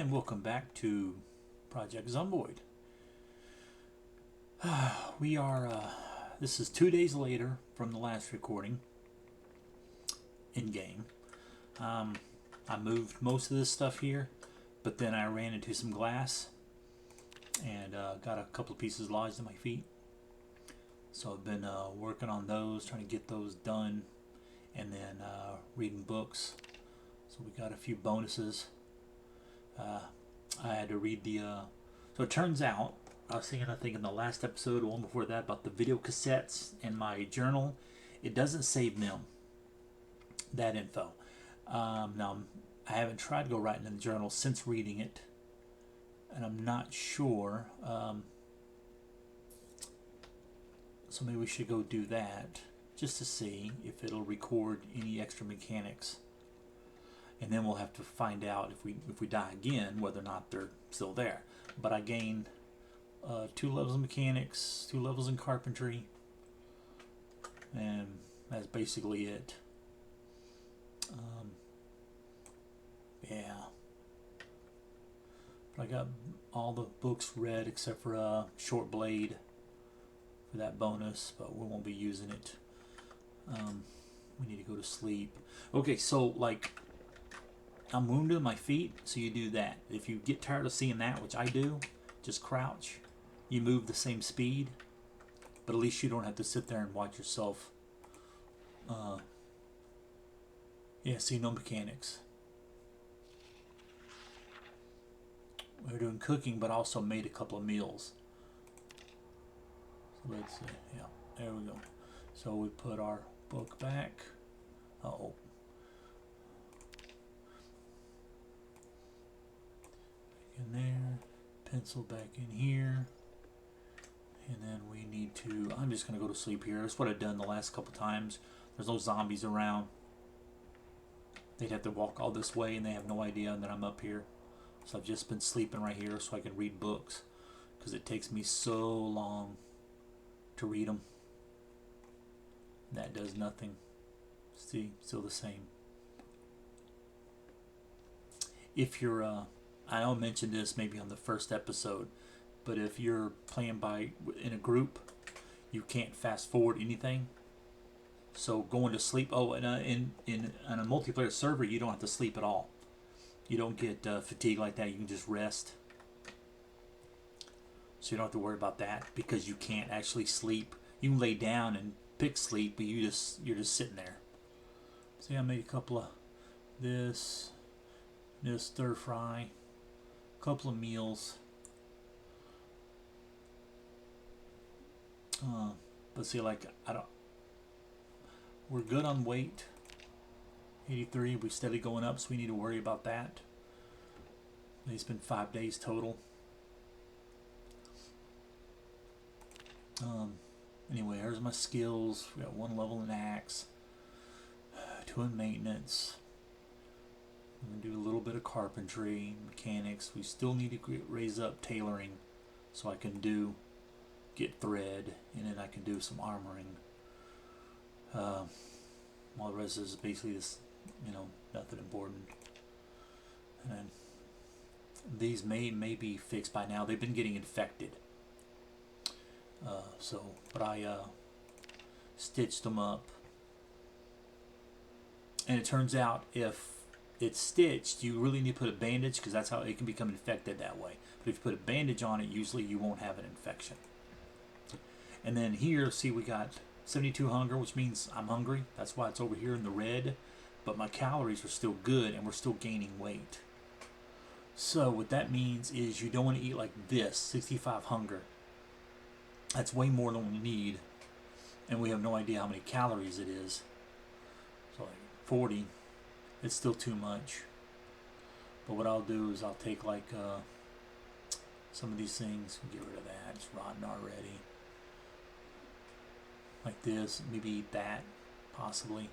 And welcome back to Project Zomboid. We are, this is 2 days later from the last recording in game. I moved most of this stuff here, but then I ran into some glass and got a couple of pieces lodged in my feet. So I've been working on those, trying to get those done, and then reading books. So we got a few bonuses. I had to read the so it turns out I was thinking, I think in the last episode or one before that, about the video cassettes in my journal. It doesn't save them, that info. Now I haven't tried to go writing in the journal since reading it, and I'm not sure, so maybe we should go do that just to see if it'll record any extra mechanics. And then we'll have to find out if we die again whether or not they're still there. But I gained 2 levels in mechanics, 2 levels in carpentry, and that's basically it. Yeah. But I got all the books read except for Short Blade for that bonus, but we won't be using it. We need to go to sleep. Okay, so like, I'm wounded in my feet, so you do that. If you get tired of seeing that, which I do, just crouch. You move the same speed, but at least you don't have to sit there and watch yourself. Yeah, see, no mechanics. We're doing cooking, but also made a couple of meals. So let's see. Yeah, there we go. So we put our book back. Uh-oh. In there, pencil back in here, and then we need to, I'm just going to go to sleep here. That's what I've done the last couple times. There's no zombies around. They'd have to walk all this way and they have no idea that I'm up here. So I've just been sleeping right here so I can read books, because it takes me so long to read them. That does nothing. See, still the same. If you're I'll mention this maybe on the first episode, but if you're playing in a group, you can't fast forward anything. So going to sleep. Oh, and in on a multiplayer server, you don't have to sleep at all. You don't get fatigue like that. You can just rest. So you don't have to worry about that, because you can't actually sleep. You can lay down and pick sleep, but you're just sitting there. See, I made a couple of this stir fry. Couple of meals. But see, like, we're good on weight. 83. We're steadily going up, so we need to worry about that. It's been 5 days total. Anyway, here's my skills. We got 1 level in axe, 2 in maintenance. I'm going to do a little bit of carpentry, mechanics. We still need to raise up tailoring so I can get thread, and then I can do some armoring. All the rest is basically this, nothing important. And then these may be fixed by now. They've been getting infected. But I stitched them up. And it turns out if it's stitched, you really need to put a bandage, because that's how it can become infected that way. But if you put a bandage on it, usually you won't have an infection. And then here, see, we got 72 hunger, which means I'm hungry. That's why it's over here in the red. But my calories are still good, and we're still gaining weight. So what that means is you don't want to eat like this, 65 hunger. That's way more than we need. And we have no idea how many calories it is. So like 40. It's still too much. But what I'll do is I'll take like some of these things and get rid of that. It's rotten already. Like this, maybe eat that, possibly.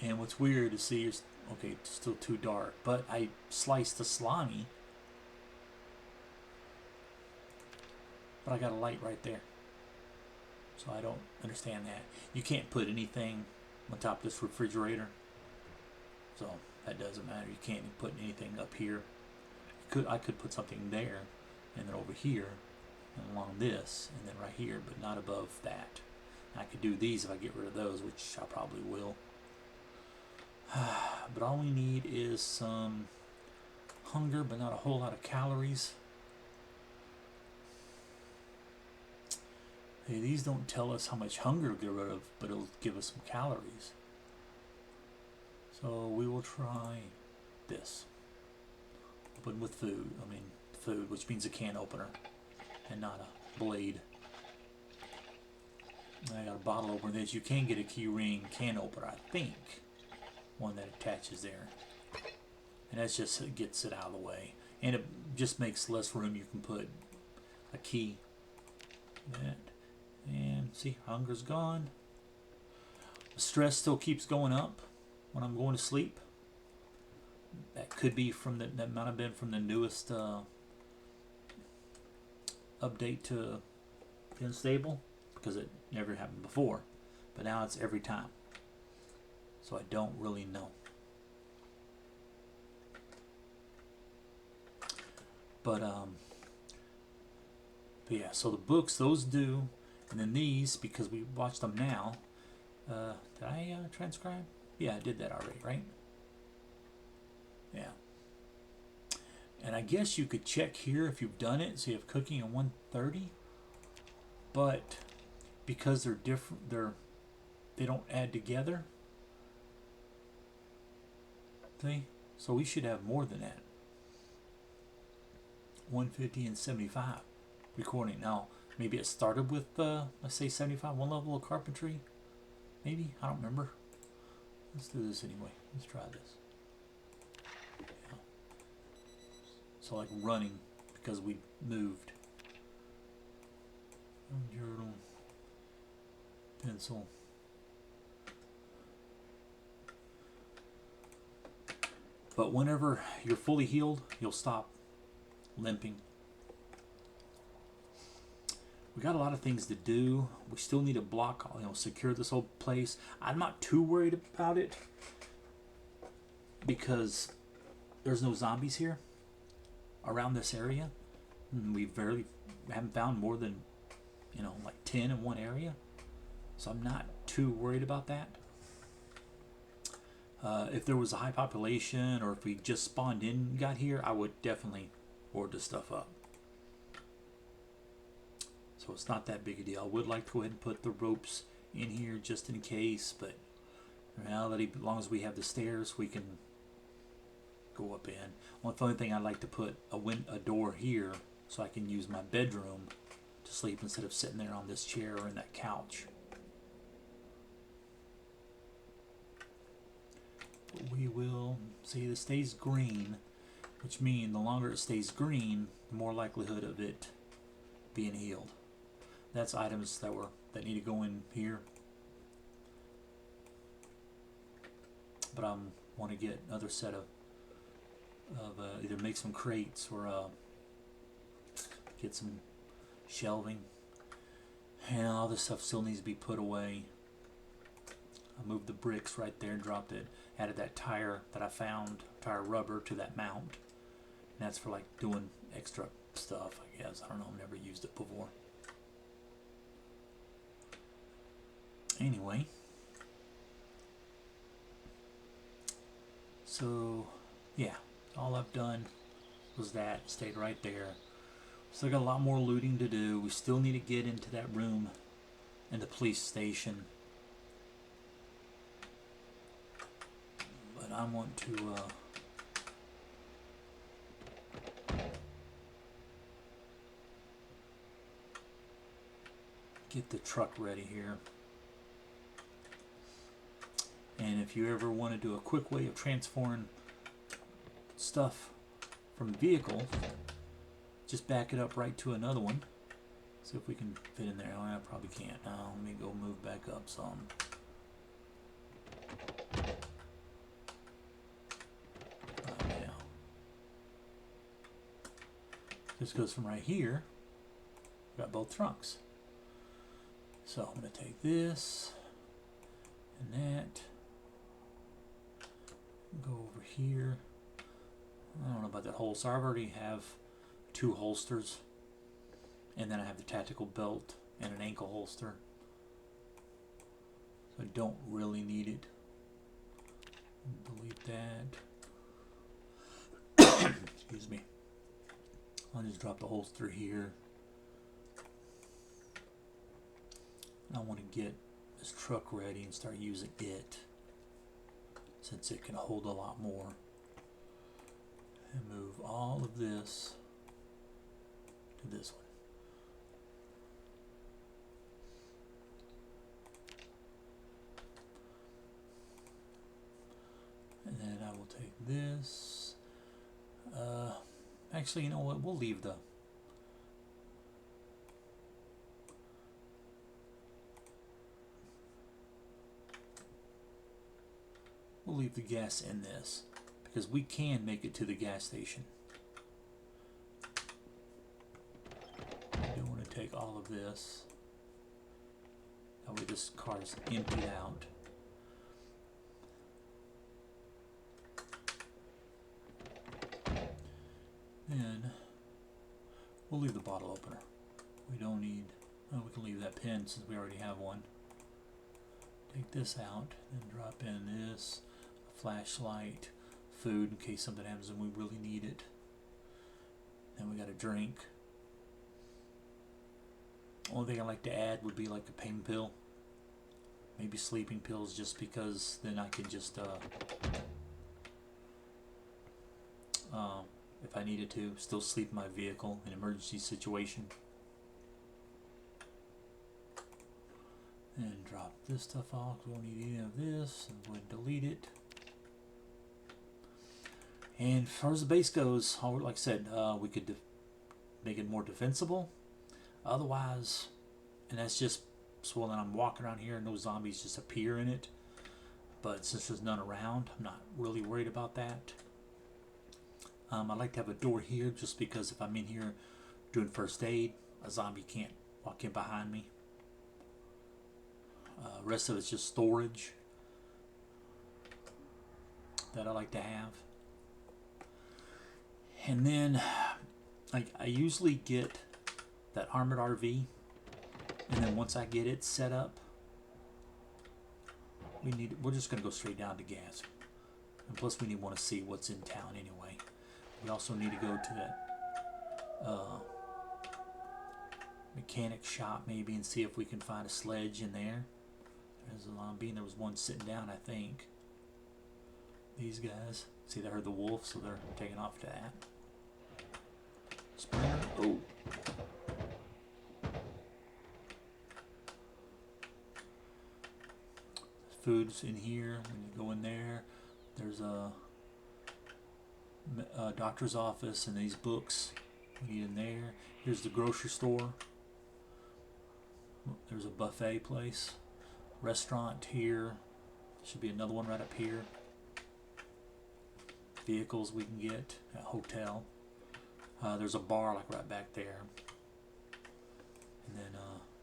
And what's weird to see is, okay, it's still too dark, but I sliced the salami, but I got a light right there. So I don't understand that. You can't put anything on top of this refrigerator. So that doesn't matter. You can't put anything up here. I could put something there, and then over here, and along this, and then right here, but not above that. And I could do these if I get rid of those, which I probably will. But all we need is some hunger, but not a whole lot of calories. Hey, these don't tell us how much hunger to get rid of, but it'll give us some calories. So we will try this. Open with food. I mean, food, which means a can opener and not a blade. And I got a bottle opener. This you can get a key ring can opener, I think. One that attaches there. And that's just, it gets it out of the way. And it just makes less room. You can put a key. That. And see, hunger's gone. The stress still keeps going up when I'm going to sleep. That could be from that might have been from the newest update to Unstable, because it never happened before. But now it's every time. So I don't really know. But yeah, so the books, those do. And then these, because we watched them now. Did I transcribe? Yeah, I did that already, right? Yeah. And I guess you could check here if you've done it. So you have cooking at 130. But because they're different, they don't add together. See? So we should have more than that. 150 and 75 recording. Now, maybe it started with, let's say 75, one level of carpentry. Maybe, I don't remember. Let's do this anyway. Let's try this. Yeah. So like running, because we moved. Journal. Pencil. But whenever you're fully healed, you'll stop limping. We got a lot of things to do. We still need to block, secure this whole place. I'm not too worried about it because there's no zombies here around this area. We haven't found more than, like 10 in one area. So I'm not too worried about that. If there was a high population, or if we just spawned in and got here, I would definitely board this stuff up. So it's not that big a deal. I would like to go ahead and put the ropes in here just in case, but in reality, as long as we have the stairs, we can go up in. One funny thing, I'd like to put a door here so I can use my bedroom to sleep instead of sitting there on this chair or in that couch. But we will see this stays green, which means the longer it stays green, the more likelihood of it being healed. That's items that need to go in here. But I want to get another set of either make some crates or get some shelving. And all this stuff still needs to be put away. I moved the bricks right there and dropped it. Added that tire that I found, tire rubber, to that mount. And that's for like doing extra stuff, I guess. I don't know, I've never used it before. Anyway. So, yeah. All I've done was that. Stayed right there. Still got a lot more looting to do. We still need to get into that room in the police station. But I want to get the truck ready here. And if you ever want to do a quick way of transferring stuff from vehicle, just back it up right to another one. See if we can fit in there. Oh, I probably can't. Now let me go move back up some. Yeah. This goes from right here. Got both trunks. So I'm going to take this and that. Go over here. I don't know about that holster. I already have 2 holsters. And then I have the tactical belt and an ankle holster. So I don't really need it. Delete that. Excuse me. I'll just drop the holster here. I want to get this truck ready and start using it, since it can hold a lot more. And move all of this to this one. And then I will take this. Actually, you know what? We'll leave the gas in this, because we can make it to the gas station. I do want to take all of this. That way this car is emptied out. Then we'll leave the bottle opener. We don't need, oh, we can leave that pin since we already have one. Take this out and drop in this, a flashlight, food in case something happens and we really need it. Then we got a drink. Only thing I like to add would be like a pain pill. Maybe sleeping pills, just because then I can just if I needed to, still sleep in my vehicle in an emergency situation. And drop this stuff off. We won't need any of this. And go ahead and delete it. And as far as the base goes, like I said, we could make it more defensible. Otherwise, and that's just so when I'm walking around here and no zombies just appear in it. But since there's none around, I'm not really worried about that. I like to have a door here just because if I'm in here doing first aid, a zombie can't walk in behind me. Rest of it's just storage that I like to have. And then I usually get that armored RV, and then once I get it set up, we're just going to go straight down to gas. And plus we want to see what's in town anyway. We also need to go to that mechanic shop maybe and see if we can find a sledge in there. There's a zombie, and there was one sitting down, I think. These guys. See, they heard the wolf, so they're taking off to that. Splinter. Oh. Food's in here. When you go in there, there's a doctor's office and these books we need in there. Here's the grocery store. There's a buffet place. Restaurant here. Should be another one right up here. Vehicles we can get. A hotel. There's a bar like right back there. And then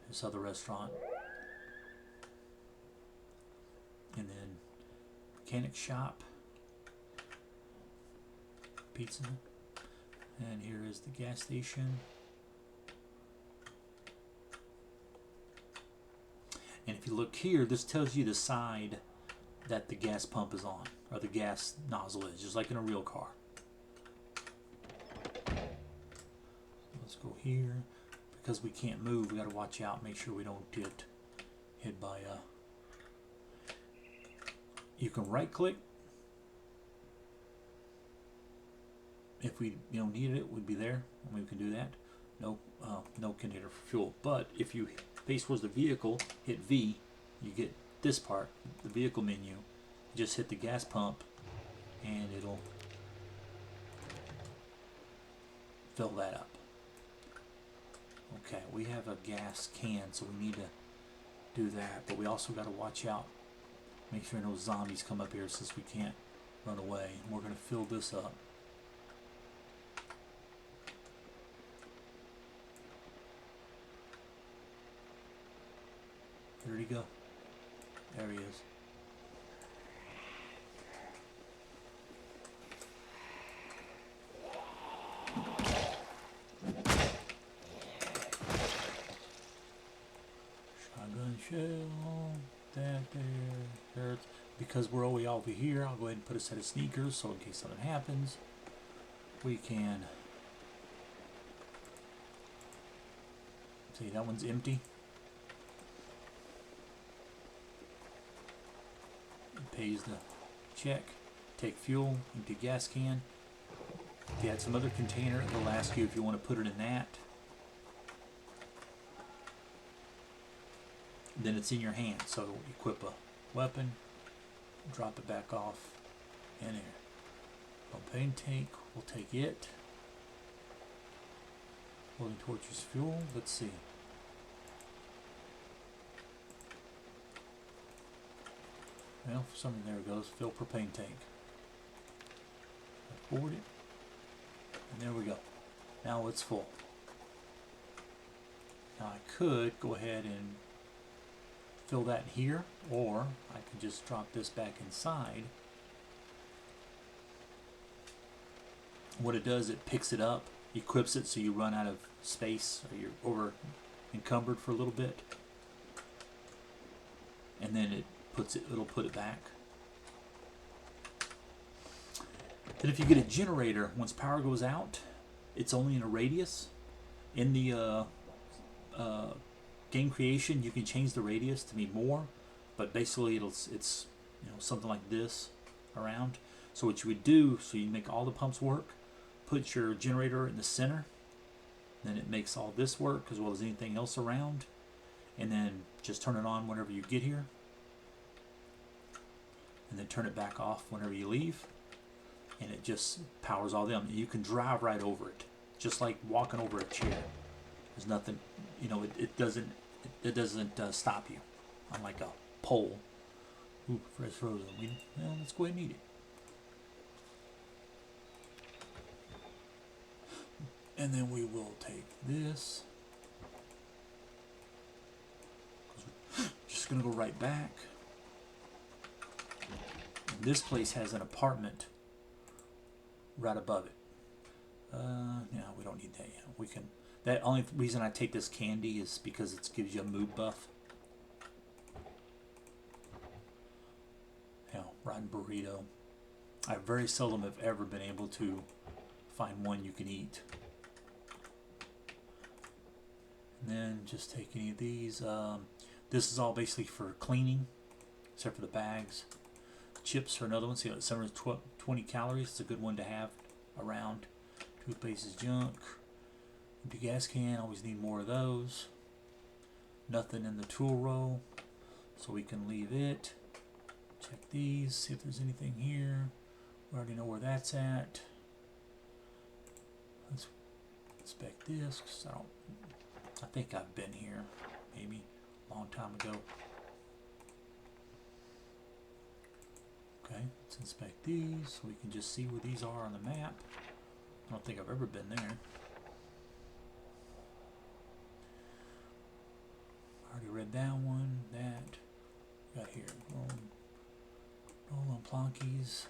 this other restaurant. And then mechanic shop. Pizza. And here is the gas station. And if you look here, this tells you the side that the gas pump is on, or the gas nozzle is, just like in a real car. Let's go here. Because we can't move, we got to watch out, make sure we don't get hit by you can right click. If we needed it, would be there. I mean, we can do that. No, no container for fuel. But if you face towards the vehicle, hit V, you get this part, the vehicle menu. You just hit the gas pump, and it'll fill that up. Okay, we have a gas can, so we need to do that. But we also got to watch out. Make sure no zombies come up here since we can't run away. And we're going to fill this up. Where'd he go? There he is. because we're way over here, I'll go ahead and put a set of sneakers so in case something happens, we can. See, that one's empty. It pays the check. Take fuel, empty gas can. If you had some other container, it'll ask you if you want to put it in that. Then it's in your hand, so equip a weapon, drop it back off in here. Propane tank, we'll take it. Holding torches fuel, let's see. Well, for some reason, there it goes, fill propane tank. Forward it, and there we go. Now it's full. Now I could go ahead and fill that here, or I could just drop this back inside. What it does, it picks it up, equips it so you run out of space or you're over encumbered for a little bit, and then it'll put it back. Then if you get a generator, once power goes out, it's only in a radius. In the game creation, you can change the radius to be more, but basically it's something like this around. So what you would do, so you make all the pumps work, put your generator in the center, then it makes all this work as well as anything else around, and then just turn it on whenever you get here, and then turn it back off whenever you leave, and it just powers all them. You can drive right over it, just like walking over a chair. There's nothing, it doesn't stop you, unlike a pole. Ooh, fresh frozen. Well, let's go ahead and eat it. And then we will take this. Just gonna go right back. And this place has an apartment right above it. No, we don't need that yet. We can. That only reason I take this candy is because it gives you a mood buff. Rotten burrito. I very seldom have ever been able to find one you can eat. And then just take any of these. This is all basically for cleaning, except for the bags. Chips are another one. See, it's 720 calories. It's a good one to have around. Toothpaste is junk. Empty gas can. Always need more of those. Nothing in the tool row, so we can leave it. Check these. See if there's anything here. We already know where that's at. Let's inspect this. 'Cause I think I've been here, maybe a long time ago. Okay, let's inspect these so we can just see where these are on the map. I don't think I've ever been there. Already read that one. That got here. Roll on plonkies.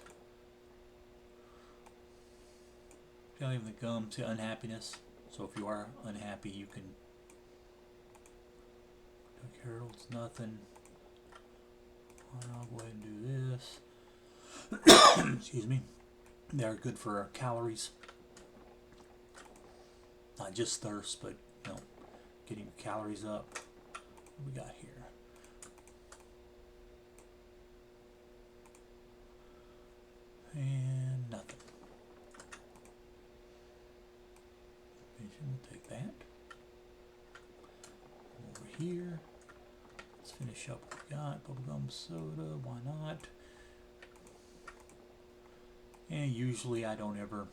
Got even the gum. See, unhappiness. So if you are unhappy, you can. Herald's nothing. I'll go ahead and do this. Excuse me. They are good for our calories. Not just thirst, but getting your calories up. What we got here? And nothing. We'll take that. Over here. Let's finish up what we got. Bubblegum soda, why not? And usually I don't ever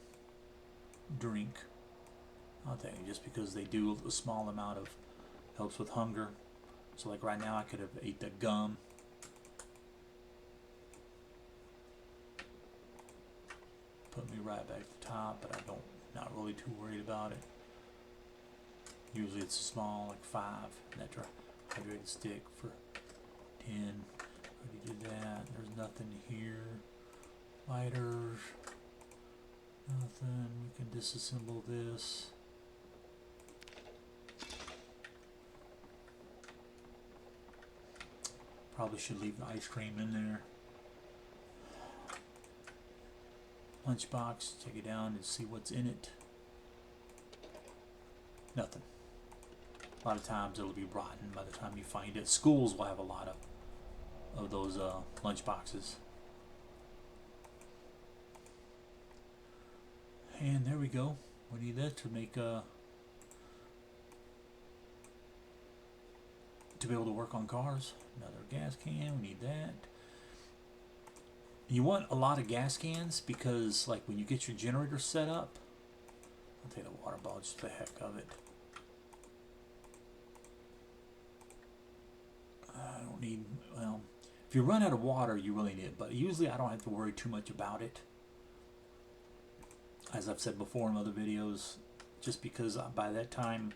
drink. I'll tell you, just because they do a small amount of helps with hunger. So like right now I could have ate the gum. Put me right back at the top, but not really too worried about it. Usually it's a small, like 5, and that hydrated stick for 10. Already did that. There's nothing here. Lighters. Nothing. We can disassemble this. Probably should leave the ice cream in there. Lunchbox, check it down and see what's in it. Nothing. A lot of times it'll be rotten by the time you find it. Schools will have a lot of those lunch boxes. And there we go. We need that to make to be able to work on cars. Another gas can. We need that. You want a lot of gas cans because, like, when you get your generator set up, I'll take the water bottle just for the heck of it. I don't need, well, if you run out of water, you really need it, but usually I don't have to worry too much about it. As I've said before in other videos, just because by that time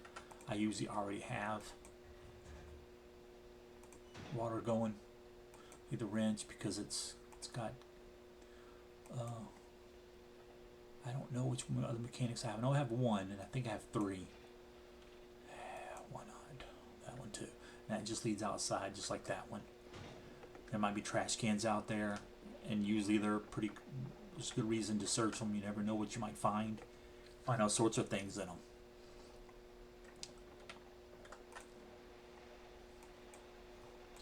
I usually already have water going. Need the wrench because it's got I don't know which other mechanics I have. I know I have one, and I think I have three. Why not? That one too. And that just leads outside, just like that one. There might be trash cans out there, and usually they're pretty. There's a good reason to search them. You never know what you might find. Find all sorts of things in them.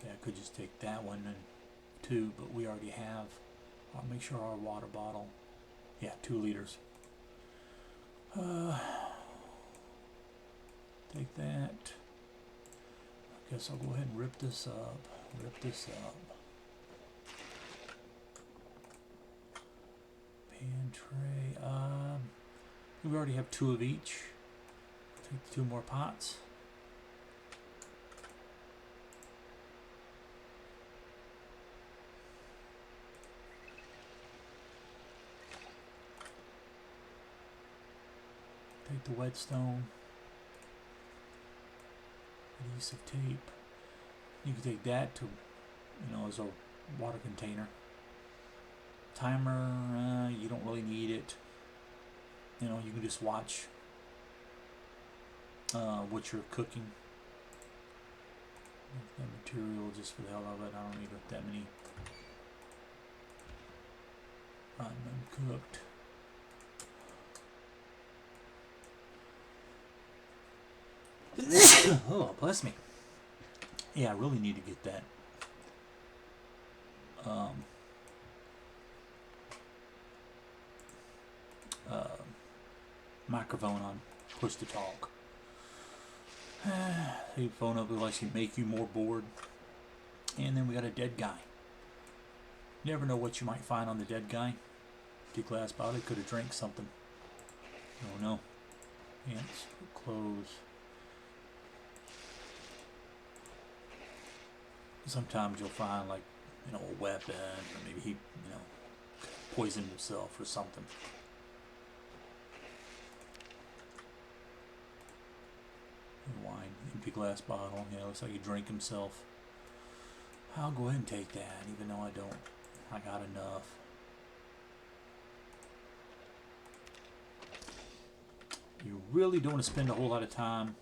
Yeah, I could just take that one and two, but we already have. I'll make sure our water bottle. Yeah, 2 liters. Take that. I guess I'll go ahead and rip this up. Rip this up. Pan tray. We already have 2 of each. Take 2 more pots. Take the whetstone, adhesive tape. You can take that to, as a water container. Timer, you don't really need it. You can just watch what you're cooking. That material just for the hell of it. I don't need that many uncooked. Oh, bless me. Yeah, I really need to get that microphone on push to talk. The phone up will actually make you more bored. And then we got a dead guy. You never know what you might find on the dead guy. The glass bottle could have drank something. Oh no. Ants, clothes. Sometimes you'll find like, a weapon, or maybe he, poisoned himself or something. Wine, empty glass bottle. Looks like he drank himself. I'll go ahead and take that, even though I don't. I got enough. You really don't want to spend a whole lot of time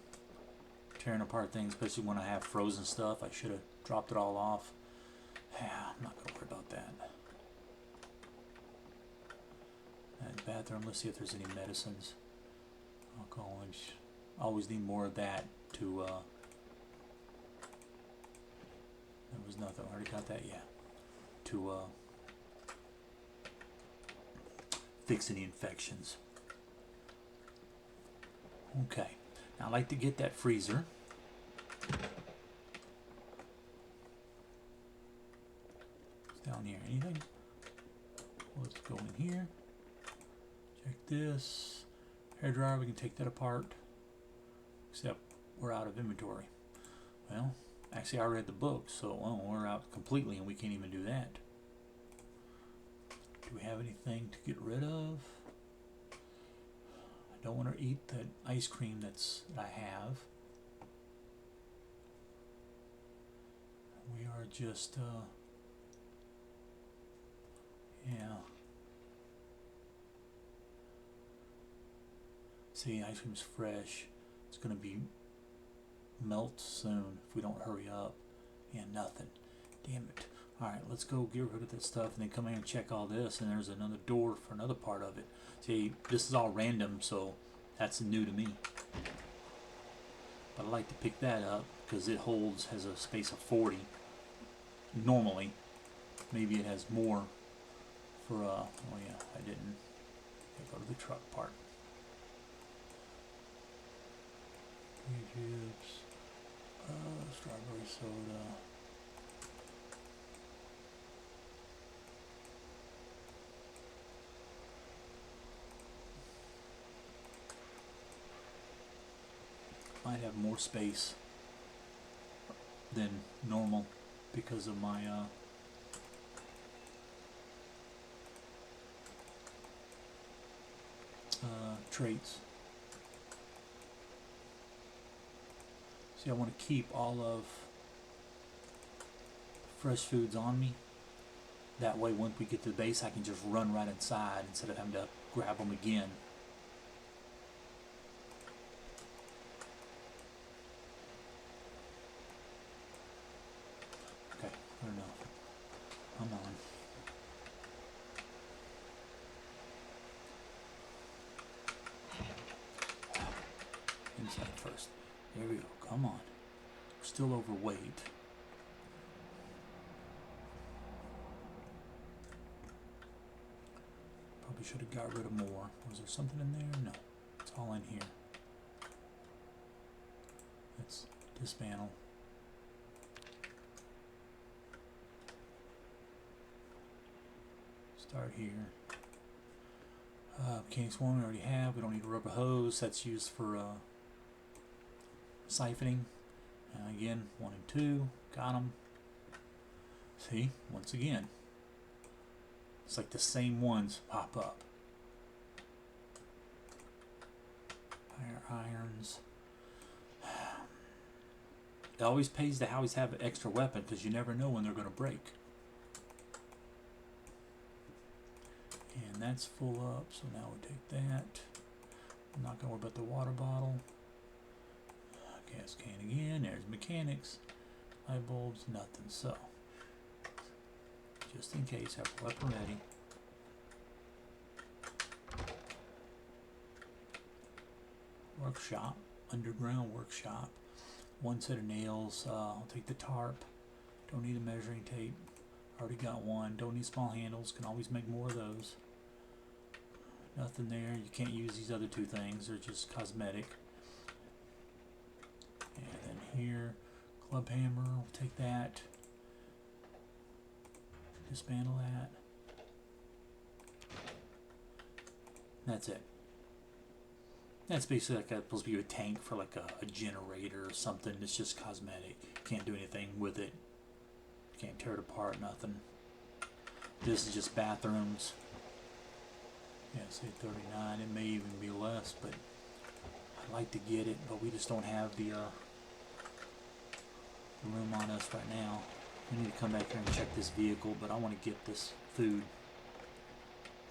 tearing apart things, especially when I have frozen stuff. I should have dropped it all off. Yeah, I'm not going to worry about that. And bathroom, let's see if there's any medicines. Alcohol. I always need more of that to, there was nothing. I already got that, yeah. To, fix any infections. Okay. Now I like to get that freezer. It's down here. Anything? Let's go in here. Check this. Hairdryer, we can take that apart. Except we're out of inventory. Well, actually I read the book, so we're out completely and we can't even do that. Do we have anything to get rid of? I don't want to eat that ice cream that I have. We are just, yeah. See, ice cream's fresh. It's going to be melt soon if we don't hurry up. Yeah, nothing. Damn it. Alright, let's go get rid of this stuff and then come here and check all this, and there's another door for another part of it. See, this is all random, so that's new to me. But I like to pick that up because it has a space of 40 normally. Maybe it has more for, oh yeah, I didn't. Go to the truck part. Chips, strawberry soda. Might have more space than normal because of my traits. See, I want to keep all of fresh foods on me. That way, once we get to the base, I can just run right inside instead of having to grab them again. Okay, fair enough. Come on. Inside first. There we go. Come on. We're still overweight. Probably should have got rid of more. Was there something in there? No. It's all in here. Let's dismantle. Start here. Mechanics 1 we already have. We don't need a rubber hose. That's used for siphoning. Again, 1 and 2. Got them. See? Once again. It's like the same ones pop up. Fire irons. It always pays to always have an extra weapon because you never know when they're going to break. And that's full up, so now we take that. I'm not going to worry about the water bottle. Gas can again. There's mechanics. Light bulbs, nothing. So, just in case, have a weapon ready. Workshop, underground workshop. 1 set of nails. I'll take the tarp. Don't need a measuring tape. Already got one. Don't need small handles. Can always make more of those. Nothing there. You can't use these other 2 things. They're just cosmetic. And then here, club hammer. We'll take that. Dismantle that. That's it. That's basically like supposed to be a tank for like a generator or something. It's just cosmetic. Can't do anything with it. Can't tear it apart, nothing. This is just bathrooms. Yeah, say 39. It may even be less, but I'd like to get it, but we just don't have the room on us right now. We need to come back here and check this vehicle, but I want to get this food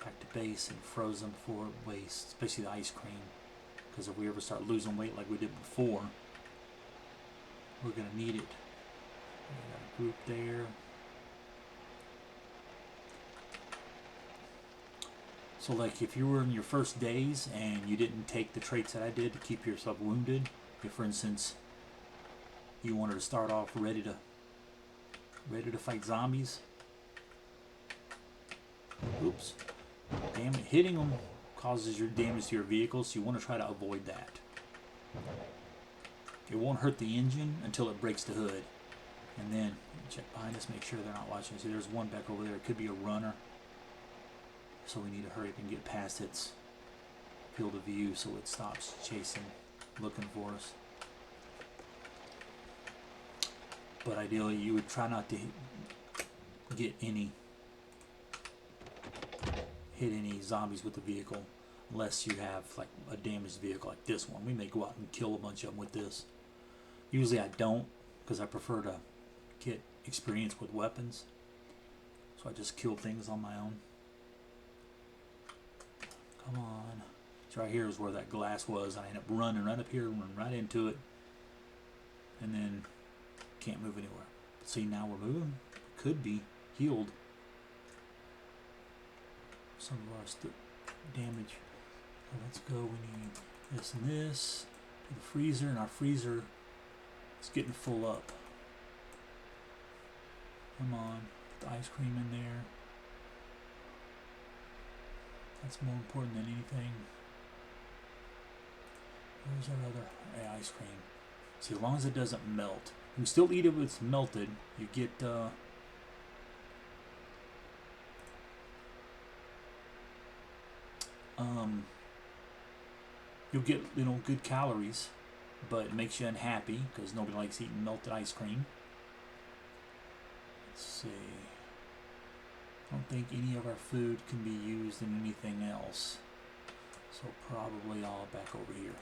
back to base and frozen before it wastes, especially the ice cream. Because if we ever start losing weight like we did before, we're going to need it. We got a group there. So like if you were in your first days and you didn't take the traits that I did to keep yourself wounded, if for instance you wanted to start off ready to fight zombies, oops, damn it, hitting them causes your damage to your vehicle, so you want to try to avoid that. It won't hurt the engine until it breaks the hood. And then check behind us, make sure they're not watching. See, there's one back over there. It could be a runner. So we need to hurry up and get past its field of view so it stops chasing, looking for us. But ideally, you would try not to hit any zombies with the vehicle unless you have like a damaged vehicle like this one. We may go out and kill a bunch of them with this. Usually I don't, because I prefer to get experience with weapons. So I just kill things on my own. Come on. So right here is where that glass was. I end up running right up here, run right into it, and then can't move anywhere. See, now we're moving. Could be healed some of our damage. So let's go. We need this and this to the freezer, and our freezer is getting full up. Come on, put the ice cream in there. That's more important than anything. Where's our other ice cream? See, as long as it doesn't melt. You can still eat it when it's melted. You get you'll get, you know, good calories, but it makes you unhappy because nobody likes eating melted ice cream. Let's see. I don't think any of our food can be used in anything else, so probably all back over here.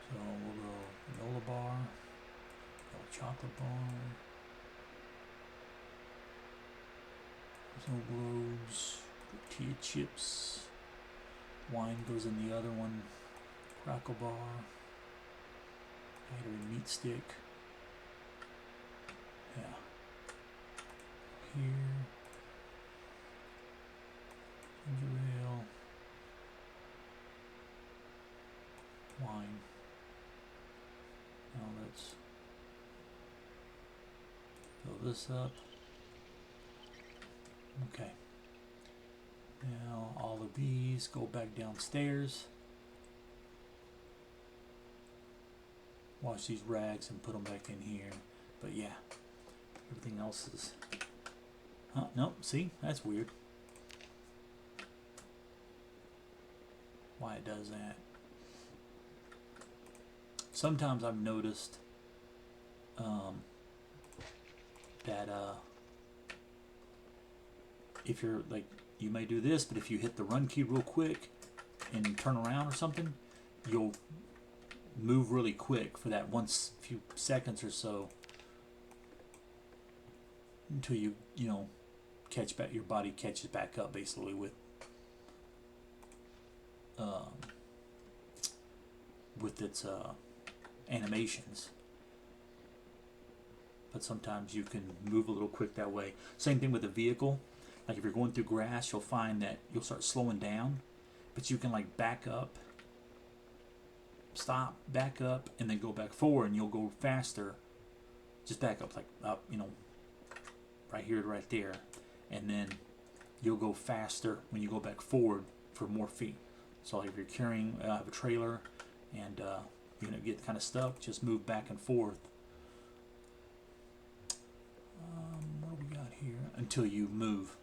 So we'll go granola bar, go chocolate bar, some globes, tortilla chips, wine goes in the other one, crackle bar, battery meat stick, yeah, here, ginger ale, wine. Now let's fill this up. Okay. Now all of these go back downstairs. Wash these rags and put them back in here. But yeah, everything else is... Oh, nope, see? That's weird. Why it does that. Sometimes I've noticed that if you're like, you may do this, but if you hit the run key real quick and turn around or something, you'll move really quick for that few seconds or so until you know, catch back, your body catches back up basically with its animations. But sometimes you can move a little quick that way. Same thing with the vehicle. Like if you're going through grass, you'll find that you'll start slowing down, but you can like back up, stop, back up, and then go back forward, and you'll go faster. Just back up, like up, you know, right here to right there, and then you'll go faster when you go back forward for more feet. So like if you're carrying a trailer and you're gonna get kind of stuck, just move back and forth. What do we got here? Until you move.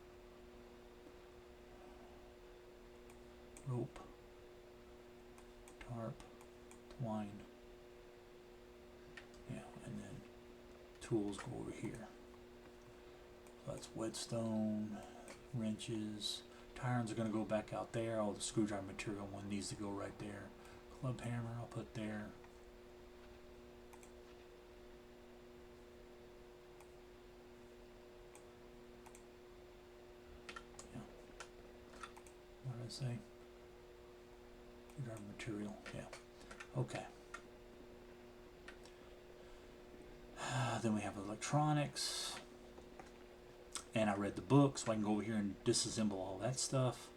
Rope, tarp, twine. Yeah, and then tools go over here. So that's whetstone, wrenches. Irons are going to go back out there. All the screwdriver material one needs to go right there. Club hammer I'll put there. Yeah. What did I say? Screwdriver material. Yeah. Okay. Then we have electronics. And I read the book, so I can go over here and disassemble all that stuff.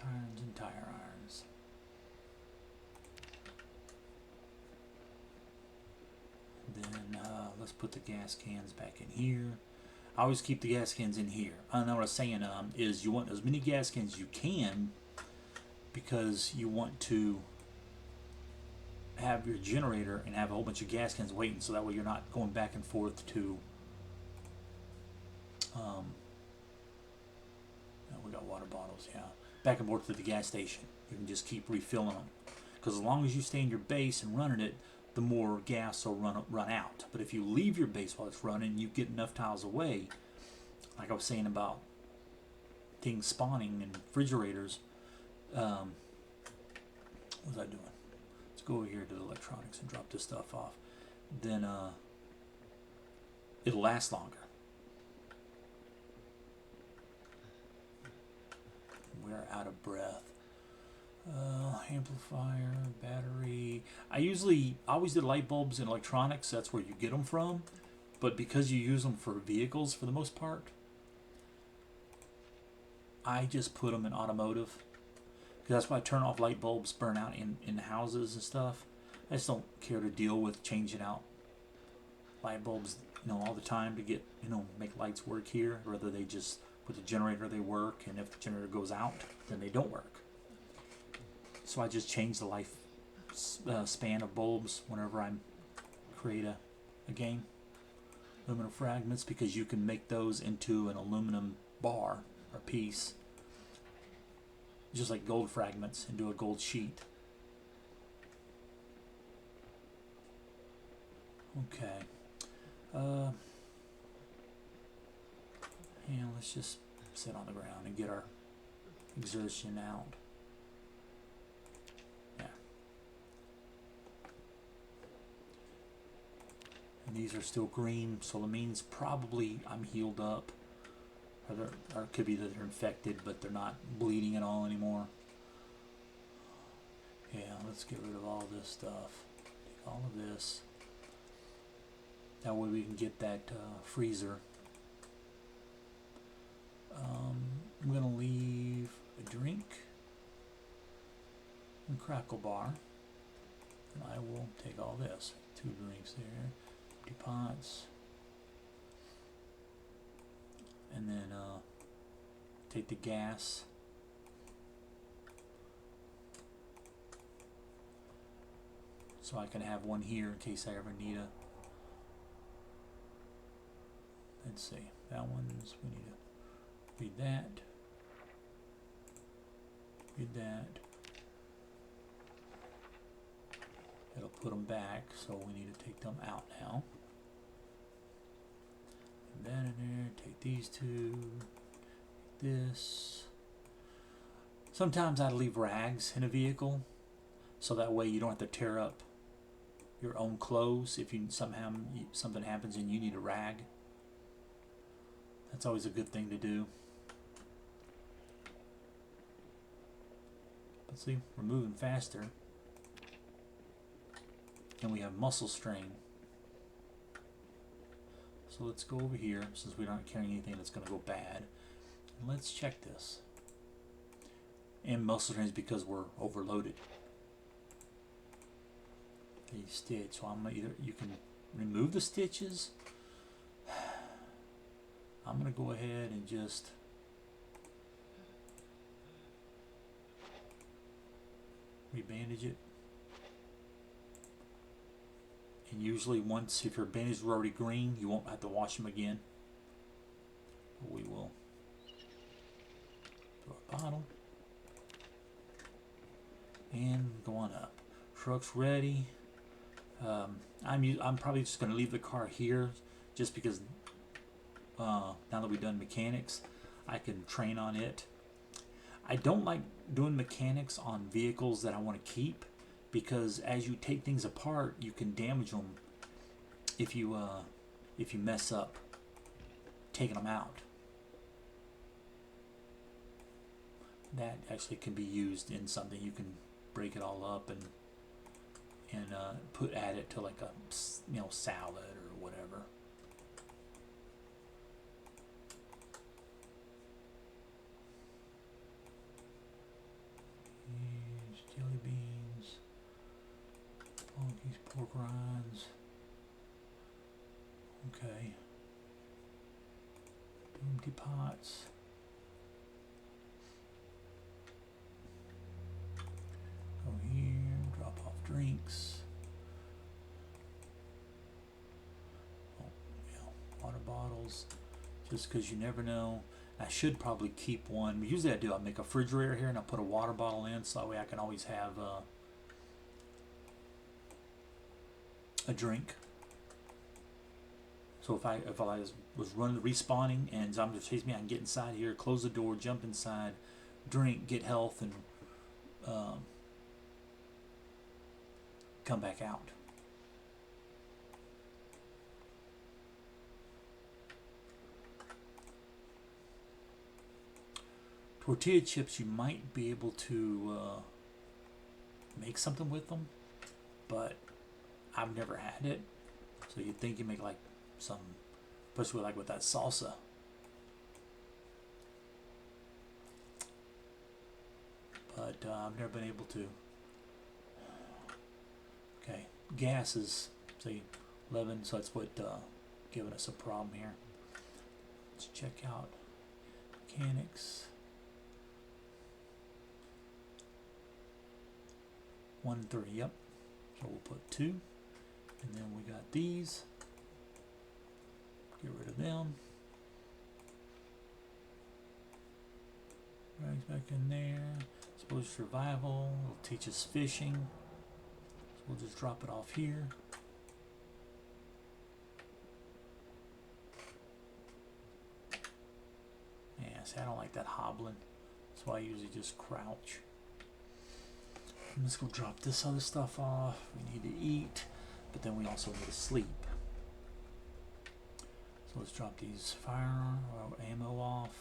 Irons and tire irons. Then let's put the gas cans back in here. I always keep the gas cans in here. I know what I was saying is you want as many gas cans as you can because you want to have your generator and have a whole bunch of gas cans waiting, so that way you're not going back and forth to we got water bottles, yeah, back and forth to the gas station. You can just keep refilling them because as long as you stay in your base and running it, the more gas will run out. But if you leave your base while it's running, you get enough tiles away, like I was saying about things spawning in refrigerators. What was I doing? Let's go over here to the electronics and drop this stuff off. Then it'll last longer. out of breath. Amplifier, battery. I always did light bulbs in electronics. That's where you get them from. But because you use them for vehicles for the most part, I just put them in automotive. Because that's why I turn off light bulbs burn out in houses and stuff. I just don't care to deal with changing out light bulbs, all the time to get, make lights work here. Rather they just, with the generator they work, and if the generator goes out, then they don't work. So I just change the life span of bulbs whenever I create a game. Aluminum fragments, because you can make those into an aluminum bar or piece. Just like gold fragments into a gold sheet. Okay. And let's just sit on the ground and get our exertion out. Yeah. And these are still green, so it means probably I'm healed up. Or it could be that they're infected, but they're not bleeding at all anymore. Yeah, let's get rid of all this stuff. Take all of this. That way we can get that freezer. I'm going to leave a drink and crackle bar. And I will take all this. 2 drinks there. 2 pots. And then take the gas. So I can have one here in case I ever need a. Let's see, that one's, we need to read that. Read that. It'll put them back, so we need to take them out now. Put that in there, take these 2, this. Sometimes I leave rags in a vehicle, so that way you don't have to tear up your own clothes if you somehow something happens and you need a rag. That's always a good thing to do. But see, we're moving faster. And we have muscle strain. So let's go over here, since we're not carrying anything that's going to go bad. And let's check this. And muscle strain is because we're overloaded. The stitch. So I'm gonna you can remove the stitches. I'm going to go ahead and just rebandage it. And usually once, if your bandages are already green, you won't have to wash them again. But we will do our bottle. And go on up. Truck's ready. I'm probably just going to leave the car here just because now that we've done mechanics, I can train on it. I don't like doing mechanics on vehicles that I want to keep, because as you take things apart, you can damage them if you mess up taking them out. That actually can be used in something. You can break it all up and add it to like a salad or whatever. Jelly beans, Funky's pork rinds. Okay. Empty pots. Go here, drop off drinks. Oh, yeah, water bottles. Just because you never know. I should probably keep one. Usually I do. I make a refrigerator here and I put a water bottle in, so that way I can always have a drink. So if I was running respawning and zombies chase me, I can get inside here, close the door, jump inside, drink, get health, and come back out. Tortilla chips, you might be able to make something with them, but I've never had it. So you'd think you make like some, especially like with that salsa. But I've never been able to. Okay, gas is, say, 11, so that's what giving us a problem here. Let's check out mechanics. 1 and 3, yep. So we'll put 2, and then we got these. Get rid of them. Rags back in there. Suppose survival. It'll teach us fishing. So we'll just drop it off here. Yeah, see, I don't like that hobbling. That's why I usually just crouch. And let's go drop this other stuff off. We need to eat, but then we also need to sleep. So let's drop these firearm or ammo off.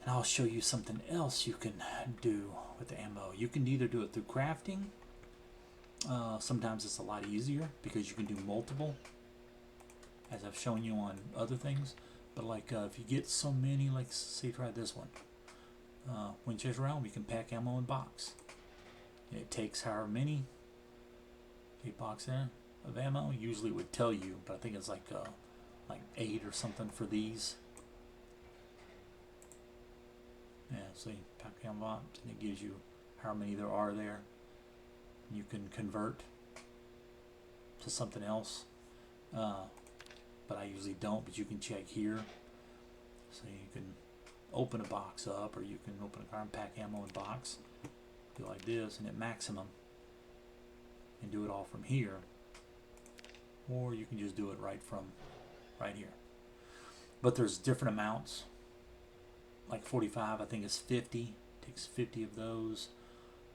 And I'll show you something else you can do with the ammo. You can either do it through crafting. Sometimes it's a lot easier because you can do multiple, as I've shown you on other things. But like if you get so many, like say try this one. Winchester round, we can pack ammo in box. And it takes however many. A box there of ammo. Usually it would tell you, but I think it's like 8 or something for these. Yeah, see, pack ammo box, and it gives you how many there are there. You can convert to something else, but I usually don't. But you can check here, so you can open a box up, or you can open a car and pack ammo in box. Do like this, and at maximum, and do it all from here, or you can just do it right from right here. But there's different amounts. Like 45, I think it's 50. Takes 50 of those.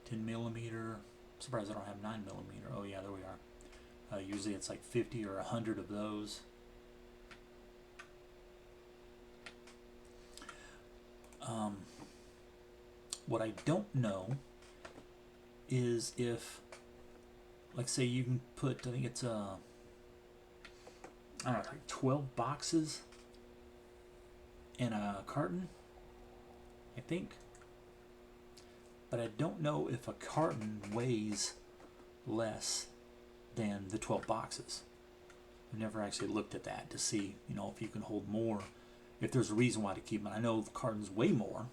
10 millimeter. I'm surprised I don't have 9 millimeter. Oh yeah, there we are. Usually it's like 50 or 100 of those. What I don't know is if, like say you can put, I think it's I don't know, like 12 boxes in a carton, I think. But I don't know if a carton weighs less than the 12 boxes. I've never actually looked at that to see, you know, if you can hold more, if there's a reason why to keep them. I know the cartons weigh more,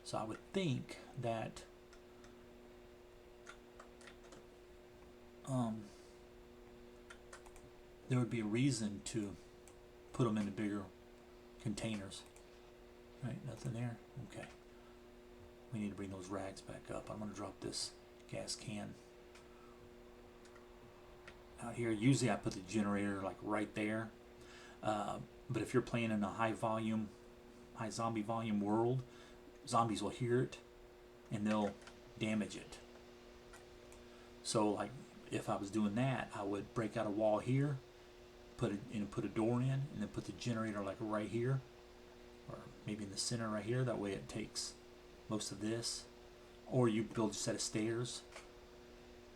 so I would think that there would be a reason to put them into bigger containers. Right, nothing there. Okay. We need to bring those rags back up. I'm going to drop this gas can out here. Usually I put the generator like right there. But if you're playing in a high zombie volume world, zombies will hear it and they'll damage it. So like if I was doing that, I would break out a wall here, put a door in, and then put the generator like right here, or maybe in the center right here. That way it takes most of this. Or you build a set of stairs,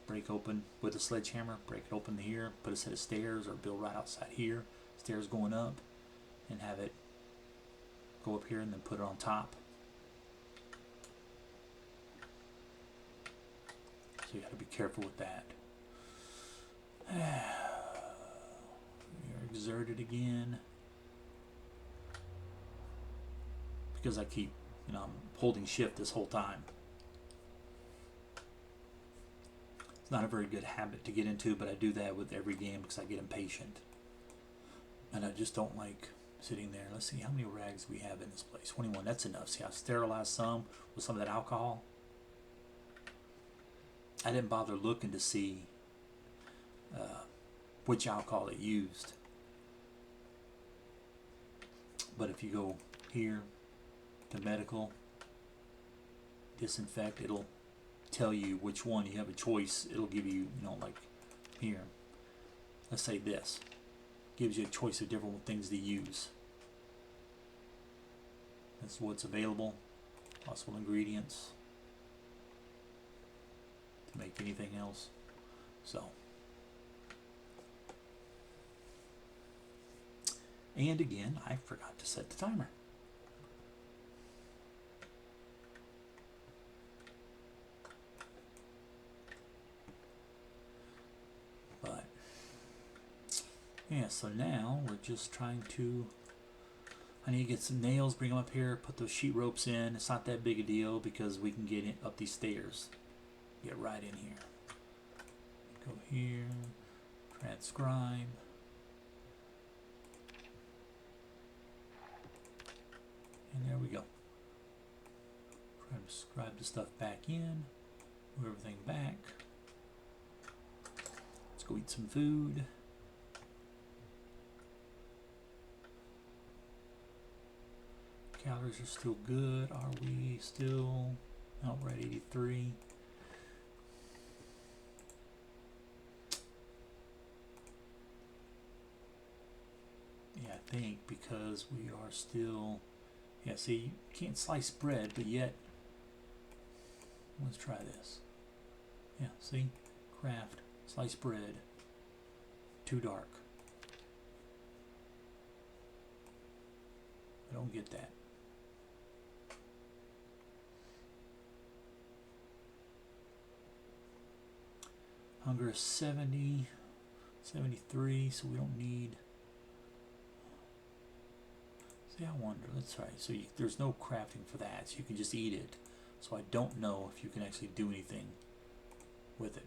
break open with a sledgehammer, break it open here, put a set of stairs, or build right outside here, stairs going up, and have it go up here and then put it on top. So you got to be careful with that. You're exerted again. Because I keep, you know, I'm holding shift this whole time. It's not a very good habit to get into, but I do that with every game because I get impatient. And I just don't like sitting there. Let's see how many rags we have in this place. 21, that's enough. See, I sterilized some with some of that alcohol. I didn't bother looking to see which alcohol it used. But if you go here to medical, disinfect, it'll tell you which one. You have a choice. It'll give you, you know, like here, let's say this gives you a choice of different things to use. That's what's available. Possible ingredients to make anything else. So, and again, I forgot to set the timer. But yeah, so now we're just trying to, I need to get some nails, bring them up here, put those sheet ropes in. It's not that big a deal because we can get in, up these stairs. Get right in here. Go here, transcribe. And there we go. Transcribe the stuff back in, move everything back. Let's go eat some food. Calories are still good. Are we still? Oh, we're at 83. Yeah, I think because we are still, yeah, see, you can't slice bread, but yet, let's try this. Yeah, see, craft, slice bread, too dark. I don't get that. Hunger is 70, 73, so we don't need. See, I wonder, let's try. So there's no crafting for that, so you can just eat it. So I don't know if you can actually do anything with it.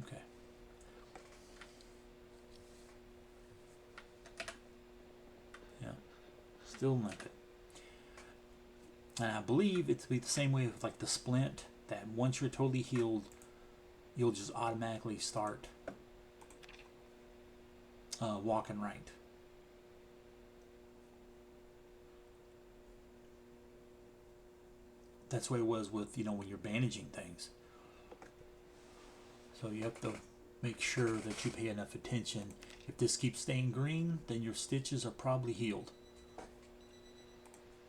Okay. Yeah, still nothing. And I believe it's be the same way with like the splint, that once you're totally healed, you'll just automatically start walking right. That's the way it was with, you know, when you're bandaging things. So you have to make sure that you pay enough attention. If this keeps staying green, then your stitches are probably healed.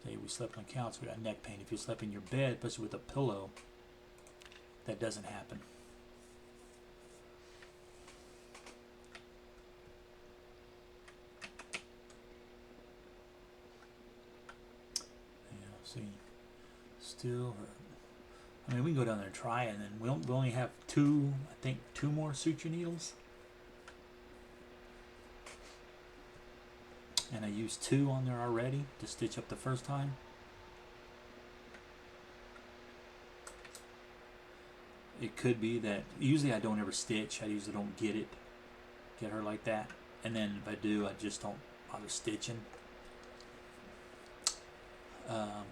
Say we slept on the couch, we got neck pain. If you slept in your bed, especially with a pillow, that doesn't happen. Yeah, see, still hurt. I mean, we can go down there and try it, and then we only have two, I think, two more suture needles. And I used 2 on there already to stitch up the first time. It could be that, usually I don't ever stitch, I usually don't get her like that. And then if I do, I just don't bother stitching. But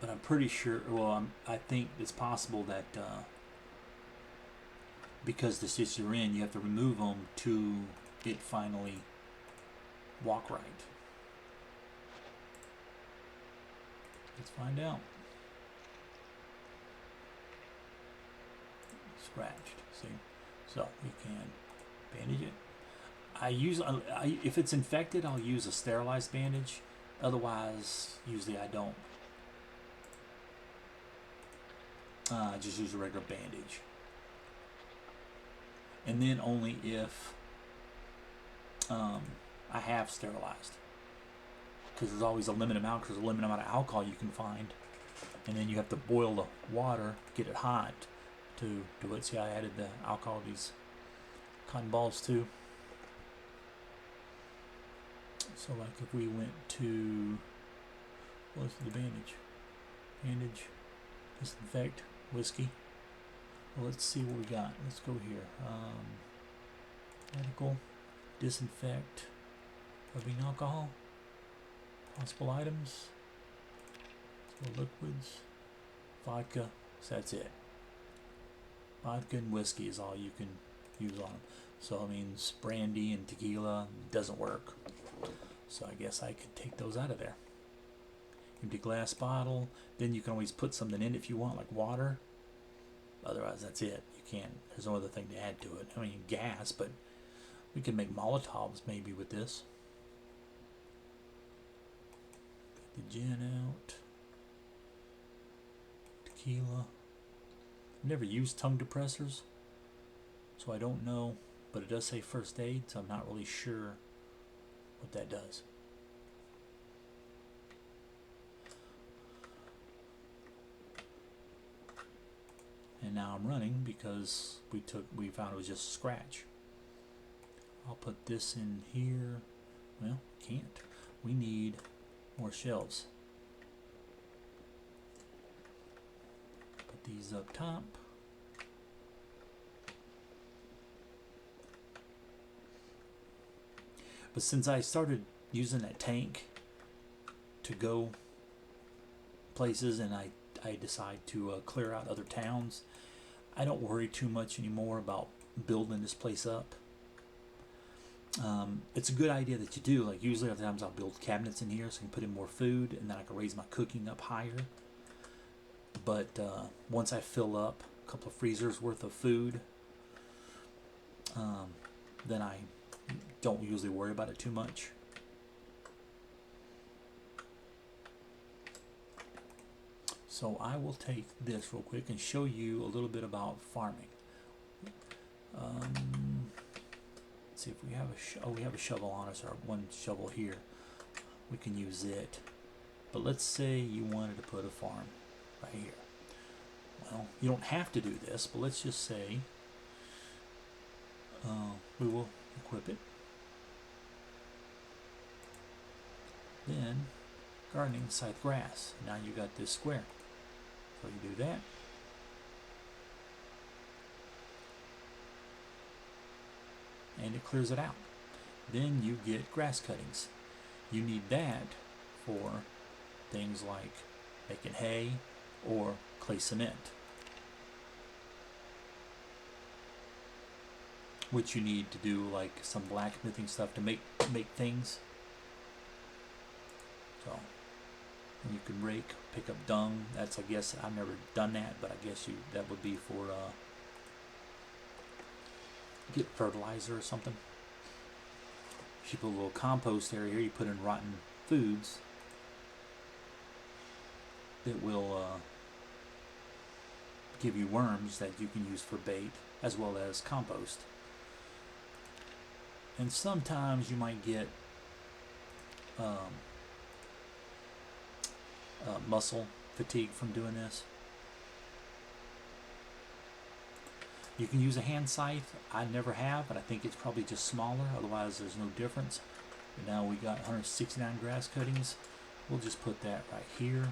I'm pretty sure, well, I think it's possible that because the stitches are in, you have to remove them to it finally walk right. Let's find out. Scratched, see? So we can bandage it. If it's infected, I'll use a sterilized bandage. Otherwise, usually I don't. I just use a regular bandage. And then only if I have sterilized. Because there's always a limited amount, because there's a limited amount of alcohol you can find. And then you have to boil the water, get it hot to do it. See, I added the alcohol to these cotton balls too. So like if we went to, what's the bandage? Bandage, disinfect, whiskey. Well, let's see what we got. Let's go here. Medical, disinfect, rubbing alcohol, possible items, so liquids, vodka. So that's it. Vodka and whiskey is all you can use on them. So I mean, brandy and tequila doesn't work. So I guess I could take those out of there. Empty glass bottle. Then you can always put something in if you want, like water. Otherwise, that's it. You can't. There's no other thing to add to it. I mean, gas, but we can make Molotovs maybe with this. the gin out. Tequila. I've never used tongue depressors, so I don't know, but it does say first aid, so I'm not really sure what that does. And now I'm running because we found it was just a scratch. I'll put this in here. Well, can't. We need more shelves. Put these up top. But since I started using that tank to go places and I decide to clear out other towns, I don't worry too much anymore about building this place up. It's a good idea that you do. Like usually other times I'll build cabinets in here so I can put in more food and then I can raise my cooking up higher. But once I fill up a couple of freezers worth of food, then I don't usually worry about it too much. So I will take this real quick and show you a little bit about farming. Let's see if we have we have a shovel on us, or one shovel here. We can use it. But let's say you wanted to put a farm right here. Well, you don't have to do this, but let's just say we will equip it. Then gardening scythe grass. Now you got this square. So you do that. And it clears it out. Then you get grass cuttings. You need that for things like making hay or clay cement, which you need to do like some blacksmithing stuff to make things. So and you can rake, pick up dung. That's, I guess, I've never done that, but I guess that would be for get fertilizer or something. If you put a little compost area here, you put in rotten foods that will give you worms that you can use for bait as well as compost. And sometimes you might get muscle fatigue from doing this. You can use a hand scythe. I never have, but I think it's probably just smaller. Otherwise, there's no difference. But now we got 169 grass cuttings. We'll just put that right here.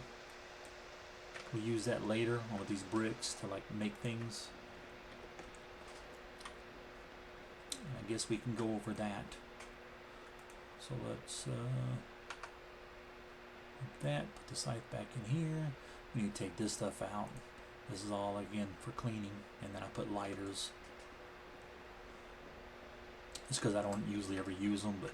We'll use that later on with these bricks to like make things. And I guess we can go over that. So let's put the scythe back in here. We need to take this stuff out. This is all again for cleaning, and then I put lighters. Just because I don't usually ever use them, but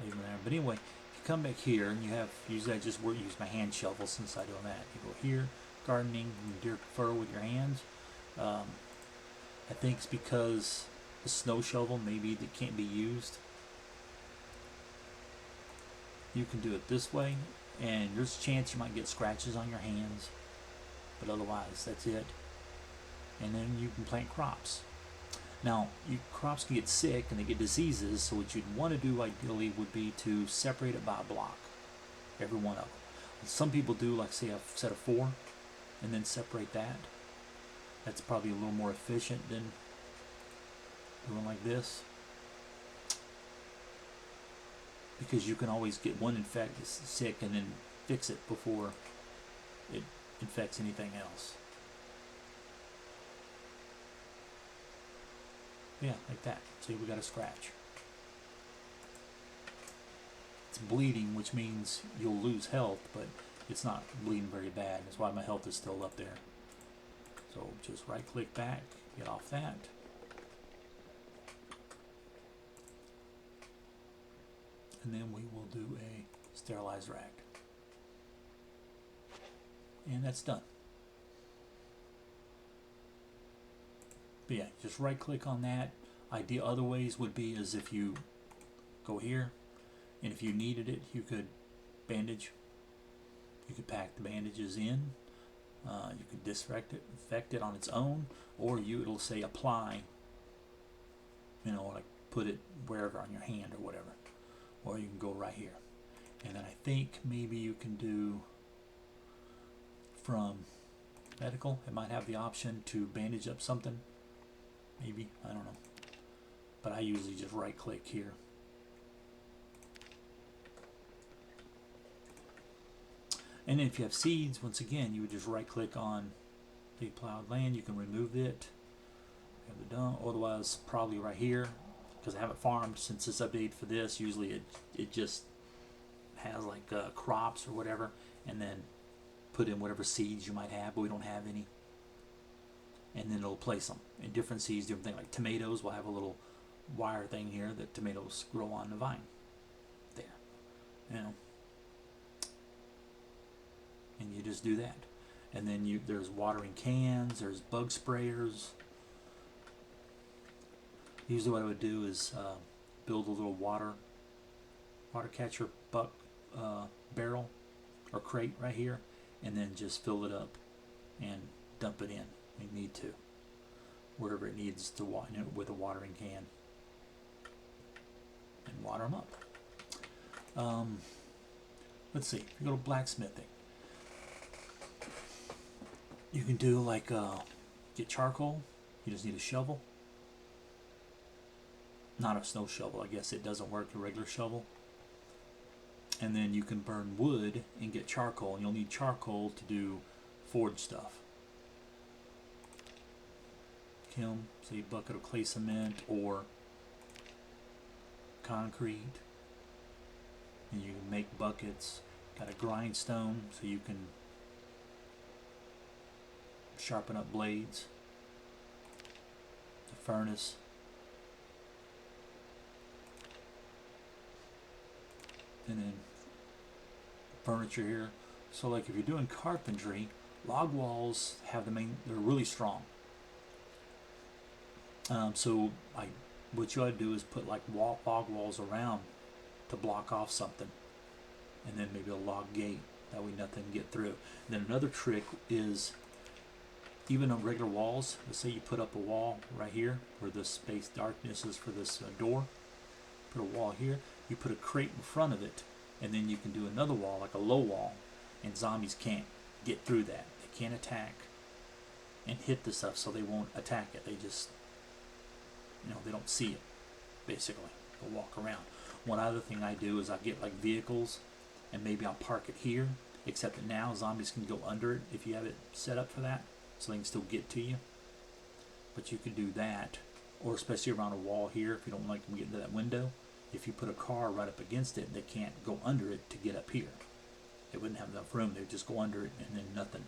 leave them there. But anyway, if you come back here and you have, usually I just use my hand shovel since I do that. You go here, gardening, and deer fur with your hands. I think it's because the snow shovel maybe that can't be used. You can do it this way, and there's a chance you might get scratches on your hands, but otherwise that's it. And then you can plant crops. Now crops can get sick and they get diseases, so what you'd want to do ideally would be to separate it by a block, every one of them. Some people do, like say a set of 4 and then separate that. That's probably a little more efficient than doing like this, because you can always get one sick and then fix it before it infects anything else. Yeah, like that. See, we got a scratch. It's bleeding, which means you'll lose health, but it's not bleeding very bad. That's why my health is still up there. So just right click back, get off that. And then we will do a sterilize rack. And that's done. But yeah, just right click on that. Other ways would be as if you go here, and if you needed it, you could bandage You could pack the bandages in. You could disinfect it on its own, or it'll say apply. Like put it wherever on your hand or whatever, or you can go right here. And then I think maybe you can do from medical. It might have the option to bandage up something. Maybe, I don't know. But I usually just right click here. And then if you have seeds, once again, you would just right click on the plowed land. You can remove it. You have the dump. Otherwise, probably right here, because I haven't farmed since this update for this. Usually it just has like crops or whatever, and then put in whatever seeds you might have, but we don't have any. And then it'll place them in different seeds, different things. Like tomatoes will have a little wire thing here that tomatoes grow on the vine. There. And you just do that. And then there's watering cans, there's bug sprayers. Usually what I would do is build a little water catcher barrel or crate right here, and then just fill it up and dump it in. You need to, wherever it needs to water, with a watering can, and water them up. Let's see. If you go to blacksmithing, you can do like get charcoal. You just need a shovel, not a snow shovel. I guess it doesn't work, a regular shovel. And then you can burn wood and get charcoal, and you'll need charcoal to do forge stuff. Kiln, say a bucket of clay cement or concrete, and you can make buckets. Got a grindstone so you can sharpen up blades. The furnace. And then furniture here. So like if you're doing carpentry, log walls have they're really strong. So what you ought to do is put like log walls around to block off something, and then maybe a log gate, that way nothing can get through. And then another trick is, even on regular walls, let's say you put up a wall right here where the space darkness is for this door, put a wall here, you put a crate in front of it, and then you can do another wall, like a low wall, and zombies can't get through that. They can't attack and hit the stuff, so they won't attack it. They just, they don't see it, basically. They'll walk around. One other thing I do is I get like vehicles, and maybe I'll park it here, except that now zombies can go under it if you have it set up for that, so they can still get to you. But you could do that, or especially around a wall here, if you don't like them getting to that window. If you put a car right up against it, they can't go under it to get up here. They wouldn't have enough room. They would just go under it, and then nothing.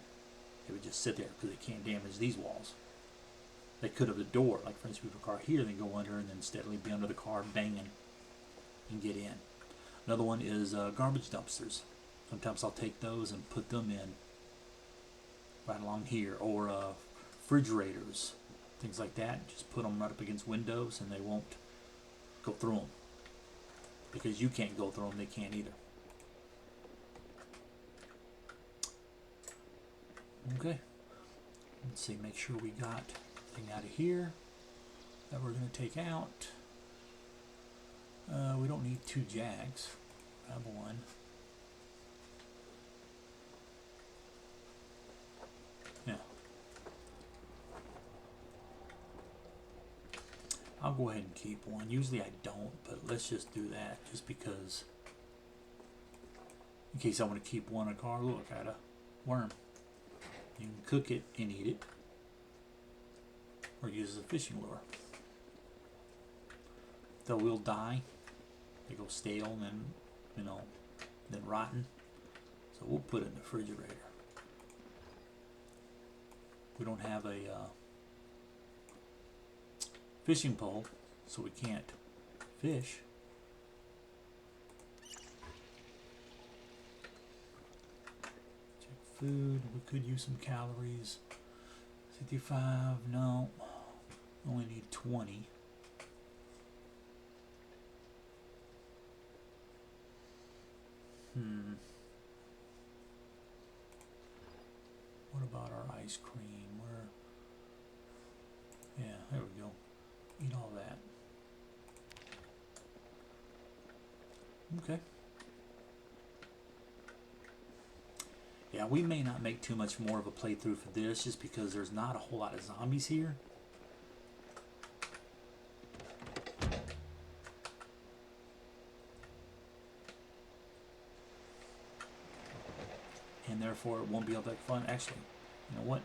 They would just sit there because they can't damage these walls. They could have the door, like for instance, put a car here, then go under, and then steadily be under the car, banging, and get in. Another one is garbage dumpsters. Sometimes I'll take those and put them in right along here, or refrigerators, things like that. Just put them right up against windows, and they won't go through them. Because you can't go through them, they can't either. Okay. Let's see, make sure we got everything out of here that we're going to take out. We don't need 2 jags. Grab one. Yeah. I'll go ahead and keep one. Usually I don't, but let's just do that just because, in case I want to keep one in a car. Look, I got a worm. You can cook it and eat it, or use as a fishing lure. They will die. They go stale and then, then rotten. So we'll put it in the refrigerator. We don't have a fishing pole, so we can't fish. Check food. We could use some calories. 55. No. Only need 20. about our ice cream? Where? Yeah, there we go. Eat all that. Okay. Yeah, we may not make too much more of a playthrough for this just because there's not a whole lot of zombies here. And therefore it won't be all that fun. Actually, you know what?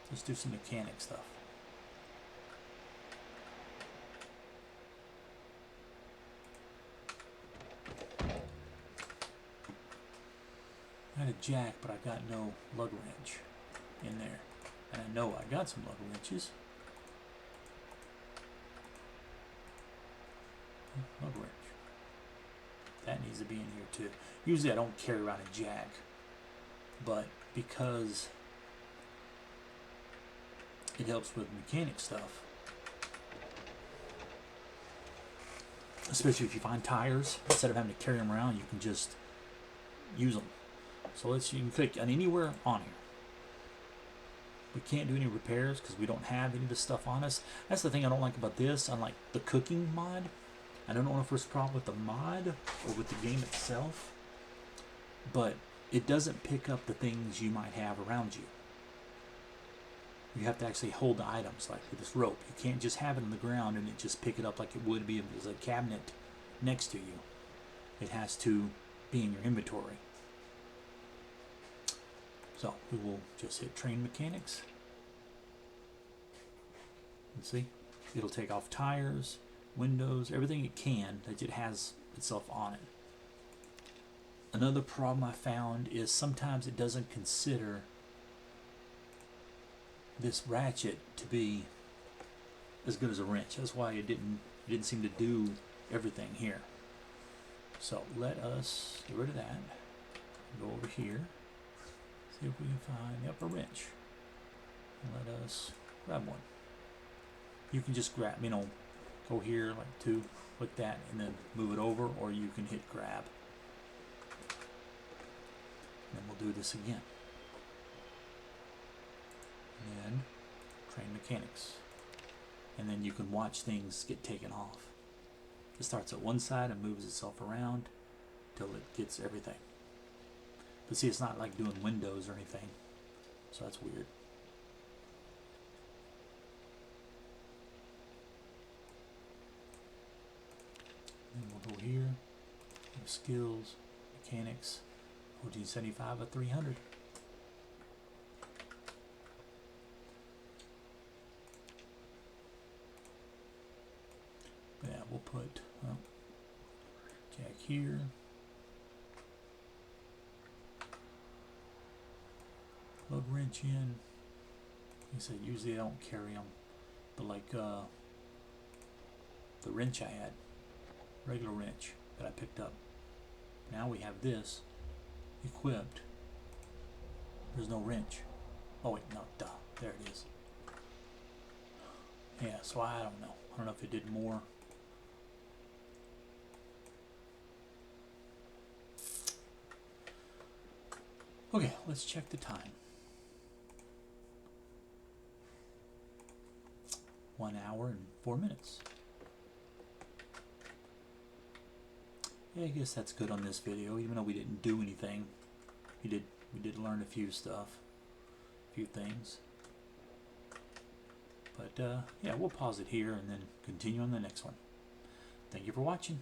Let's do some mechanic stuff. I had a jack, but I got no lug wrench in there. And I know I got some lug wrenches. Lug wrench. That needs to be in here too. Usually I don't carry around a jack, but because it helps with mechanic stuff, especially if you find tires, instead of having to carry them around, you can just use them. So you can click on anywhere on here. We can't do any repairs because we don't have any of the stuff on us. That's the thing I don't like about this. Unlike the cooking mod, I don't know if it's a problem with the mod or with the game itself, but it doesn't pick up the things you might have around you. You have to actually hold the items, like with this rope. You can't just have it on the ground and it just pick it up like it would be if there's a cabinet next to you. It has to be in your inventory. So we will just hit train mechanics. And see, it'll take off tires, windows, everything it can that it has itself on it. Another problem I found is sometimes it doesn't consider this ratchet to be as good as a wrench. That's why it didn't seem to do everything here. So let us get rid of that. Go over here. See if we can find a wrench. And let us grab one. You can just grab, go here like two, like that, and then move it over, or you can hit grab. And then we'll do this again. And then train mechanics. And then you can watch things get taken off. It starts at one side and moves itself around till it gets everything. But see, it's not like doing windows or anything, so that's weird. Then we'll go here, skills, mechanics, 1475 of 300. Yeah, we'll put jack here. Lug wrench in. Like I said, usually I don't carry them, but like the wrench I had, regular wrench that I picked up. Now we have this equipped. There's no wrench. Oh wait, no, duh, there it is. Yeah, so I don't know. I don't know if it did more. Okay, let's check the time. 1 hour and 4 minutes. Yeah, I guess that's good on this video, even though we didn't do anything. We did learn a few things. But yeah, we'll pause it here and then continue on the next one. Thank you for watching.